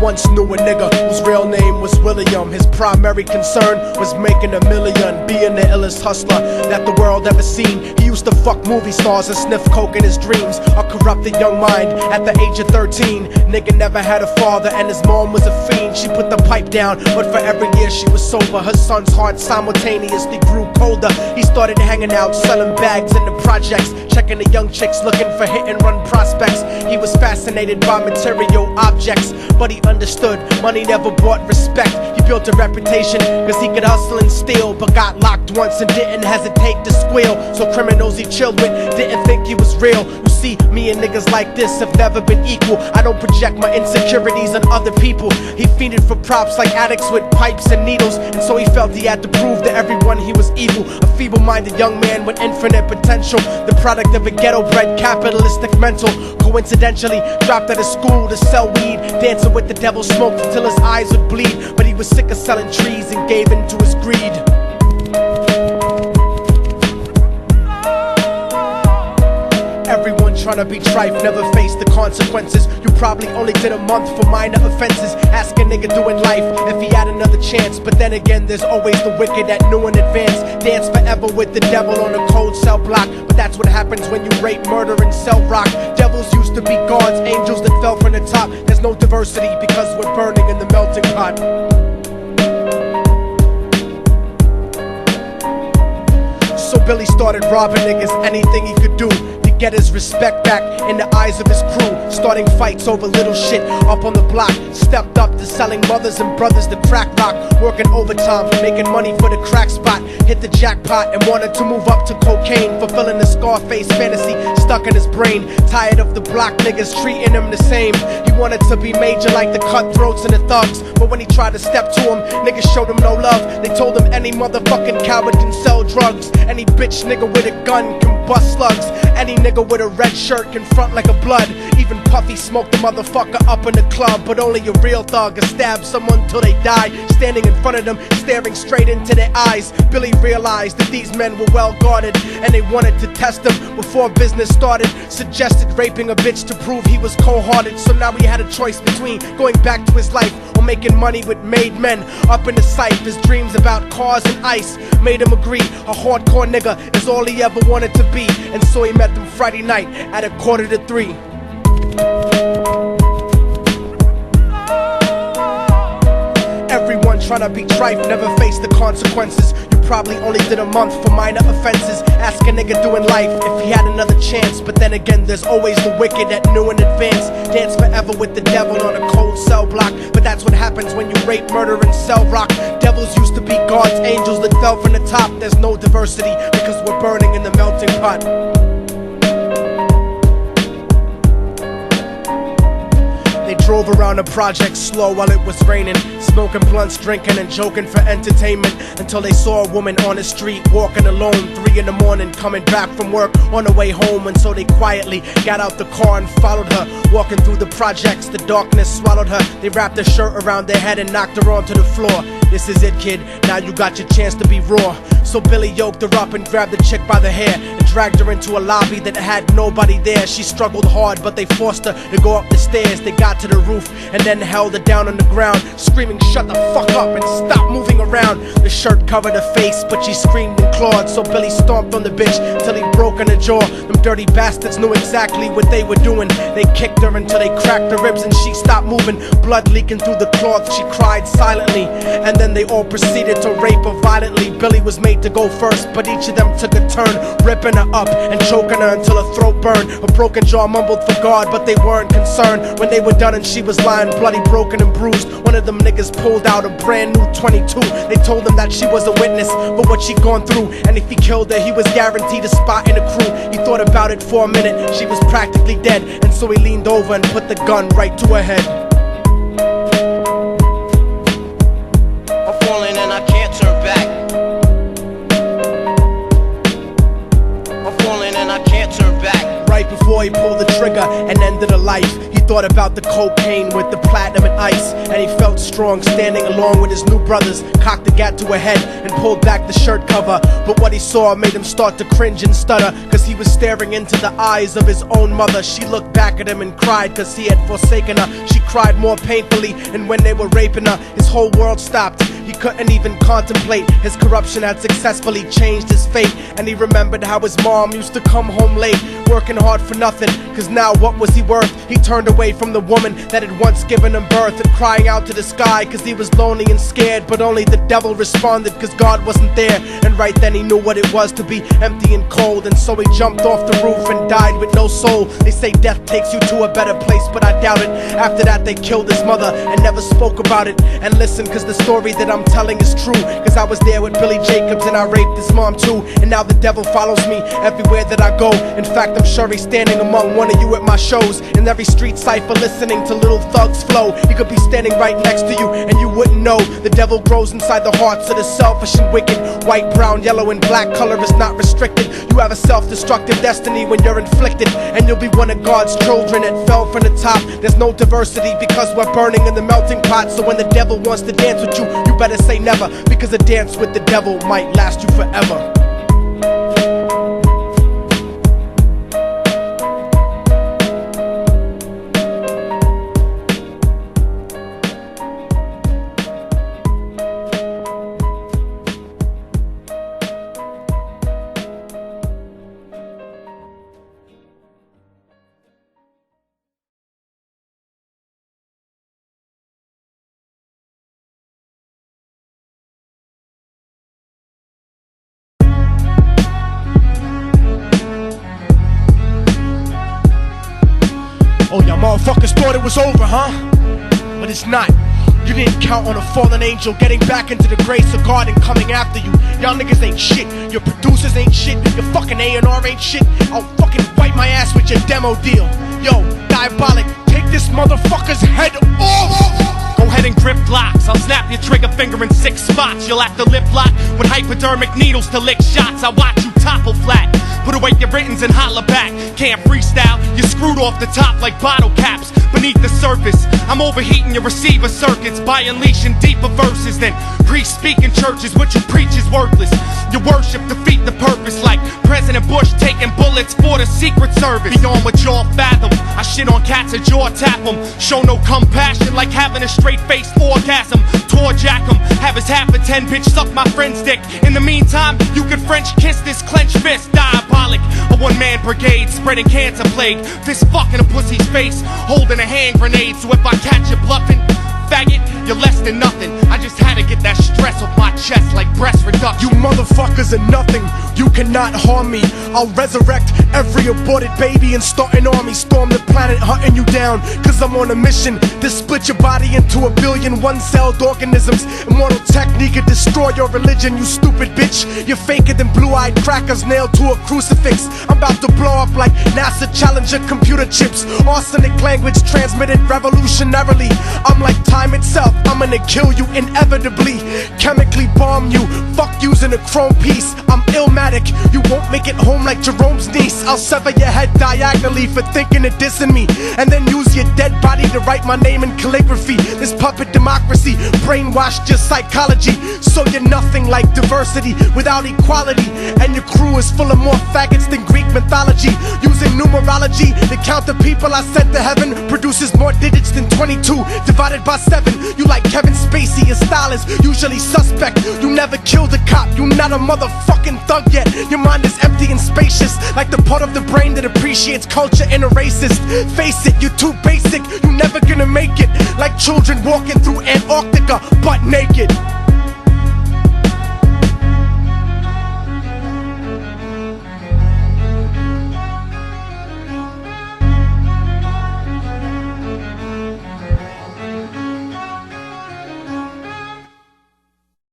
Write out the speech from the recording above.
once knew a nigga whose real name was William. His primary concern was making $1 million, being the illest hustler that the world ever seen. He used to fuck movie stars and sniff coke in his dreams. A corrupted young mind at the age of 13. Nigga never had a father and his mom was a fiend. She put the pipe down, but for every year she was sober, her son's heart simultaneously grew colder. He started hanging out, selling bags in the projects, checking the young chicks looking for hit and run prospects. He was fascinated by material objects, but he understood money never bought respect. He built a reputation cause he could hustle and steal, but got locked once and didn't hesitate to squeal. So criminals he chilled with didn't think he was real. You see, me and niggas like this have never been equal. I don't project my insecurities on other people. He fiended for props like addicts with pipes and needles, and so he felt he had to prove to everyone he was evil. A feeble-minded young man with infinite potential, the product of a ghetto-bred capitalistic mental. Coincidentally dropped out of school to sell weed, dancing with the devil, smoked until his eyes would bleed. But he was sick of selling trees and gave in to his greed. Everyone tryna be trife, never face the consequences. You probably only did a month for minor offenses. Ask a nigga doing life if he had another chance. But then again, there's always the wicked that knew in advance. Dance forever with the devil on a cold cell block. But that's what happens when you rape, murder, and sell rock. Devils used to be gods, angels that fell from the top. There's no diversity because we're burning in the melting pot. So Billy started robbing niggas, anything he could do to get his respect back in the eyes of his crew. Starting fights over little shit up on the block. Stepped up to selling mothers and brothers the crack rock. Working overtime, making money for the crack spot. Hit the jackpot and wanted to move up to cocaine, fulfilling the Scarface fantasy stuck in his brain. Tired of the block niggas treating him the same. He wanted to be major like the cutthroats and the thugs. But when he tried to step to him, niggas showed him no love. They told him any motherfucking coward can sell drugs. Any bitch nigga with a gun can bust slugs. Any nigga with a red shirt can front like a blood. Even Puffy smoked the motherfucker up in the club. But only a real thug can stab someone till they die. Standing in front of them, staring straight into their eyes, Billy realized that these men were well guarded, and they wanted to test him before business started. Suggested raping a bitch to prove he was cold-hearted. So now he had a choice between going back to his life or making money with made men. Up in the sight, his dreams about cars and ice made him agree a hardcore nigga is all he ever wanted to be. And so he met them Friday night at 2:45. Everyone tryna be trife, never face the consequences. You probably only did a month for minor offenses. Ask a nigga doing life if he had another chance. But then again, there's always the wicked that knew in advance. Dance forever with the devil on a cold cell block. But that's what happens when you rape, murder, and sell rock. Devils used to be gods, angels that fell from the top. There's no diversity because we're burning in the melting pot. They drove around the project slow while it was raining, smoking blunts, drinking and joking for entertainment, until they saw a woman on the street walking alone, 3 in the morning, coming back from work on her way home. And so they quietly got out the car and followed her. Walking through the projects, the darkness swallowed her. They wrapped her shirt around their head and knocked her onto the floor. This is it, kid, now you got your chance to be raw. So Billy yoked her up and grabbed the chick by the hair and dragged her into a lobby that had nobody there. She struggled hard, but they forced her to go up the stairs. They got to the roof and then held her down on the ground, screaming, "Shut the fuck up and stop moving around." The shirt covered her face, but she screamed and clawed. So Billy stomped on the bitch till he broke in her jaw. Them dirty bastards knew exactly what they were doing. They kicked her until they cracked her ribs and she stopped moving. Blood leaking through the cloth, she cried silently. And then they all proceeded to rape her violently. Billy was made to go first, but each of them took a turn, ripping her up and choking her until her throat burned. Her broken jaw mumbled for God, but they weren't concerned. When they were done and she was lying bloody, broken and bruised, one of them niggas pulled out a brand new 22. They told him that she was a witness for what she'd gone through, and if he killed her, he was guaranteed a spot in the crew. He thought about it for a minute, she was practically dead, and so he leaned over and put the gun right to her head. I'm falling and I can't turn back. I'm falling and I can't turn back. Right before he pulled the trigger and ended her life, he thought about the cocaine with the platinum and ice, and he felt strong standing along with his new brothers. Cocked the gat to her head and pulled back the shirt cover, but what he saw made him start to cringe and stutter, cause he was staring into the eyes of his own mother. She looked back at him and cried cause he had forsaken her. She cried more painfully, and when they were raping her, his whole world stopped. He couldn't even contemplate. His corruption had successfully changed his fate, and he remembered how his mom used to come home late, working hard for nothing, cause now what was he worth? He turned away from the woman that had once given him birth, and crying out to the sky cause he was lonely and scared, but only the devil responded cause God wasn't there. And right then he knew what it was to be empty and cold, and so he jumped off the roof and died with no soul. They say death takes you to a better place, but I doubt it. After that they killed his mother and never spoke about it. And listen, cause the story that I'm telling is true, cause I was there with Billy Jacobs and I raped his mom too. And now the devil follows me everywhere that I go. In fact, I'm sure he's standing among one of you at my shows, in every street cipher listening to Little Thug's flow. He could be standing right next to you and you wouldn't know. The devil grows inside the hearts of the selfish and wicked. White, brown, yellow and black color is not restricted. You have a self-destructive destiny when you're inflicted, and you'll be one of God's children that fell from the top. There's no diversity because we're burning in the melting pot. So when the devil wants to dance with you, you better say never, because a dance with the devil might last you forever. Oh, y'all motherfuckers thought it was over, huh? But it's not. You didn't count on a fallen angel getting back into the grace of God and coming after you. Y'all niggas ain't shit. Your producers ain't shit. Your fucking A&R ain't shit. I'll fucking wipe my ass with your demo deal. Yo, Diabolic, take this motherfucker's head off! Go ahead and grip blocks. I'll snap your trigger finger in 6 spots. You'll have to lip lock with hypodermic needles to lick shots. I watch you topple flat. Put away your writtens and holler back. Can't freestyle, you're screwed off the top like bottle caps. Beneath the surface, I'm overheating your receiver circuits by unleashing deeper verses than priests speak in churches. What you preach is worthless. Your worship defeat the purpose, like President Bush taking bullets for the Secret Service. Beyond what y'all fathom, I shit on cats and jaw tap them. Show no compassion like having a straight-faced orgasm. Tour jack 'em, have his half a 10 bitch suck my friend's dick. In the meantime, you can French kiss this clenched fist. Diabolic, a one-man brigade spreading cancer plague. Fist fucking a pussy's face, holding a hand grenade. So if I catch you bluffing, faggot, you're less than nothing. I just had to get that stress off my chest like breast reduction. You motherfuckers are nothing. You cannot harm me. I'll resurrect every aborted baby and start an army. Storm the planet hunting you down, cause I'm on a mission to split your body into a billion one-celled organisms. Immortal technique could destroy your religion, you stupid bitch. You're faker than blue-eyed crackers nailed to a crucifix. I'm about to blow up like NASA Challenger computer chips. Arsenic language transmitted revolutionarily. I'm like time itself, I'm gonna kill you inevitably. Chemically bomb you, fuck using a chrome piece. I'm illmatic, you won't make it home like Jerome's niece. I'll sever your head diagonally for thinking of dissing me, and then use your dead body to write my name in calligraphy. This puppet democracy brainwashed your psychology, so you're nothing like diversity without equality. And your crew is full of more faggots than Greek mythology. Using numerology to count the people I sent to heaven produces more digits than 22 divided by 7. You like Kevin Spacey, your style is usually suspect. You never killed a cop, you not a motherfucking thug yet. Your mind is empty and spacious, like the part of the brain that appreciates culture and a racist. Face it, you're too basic, you're never gonna make it. Like children walking through Antarctica butt naked.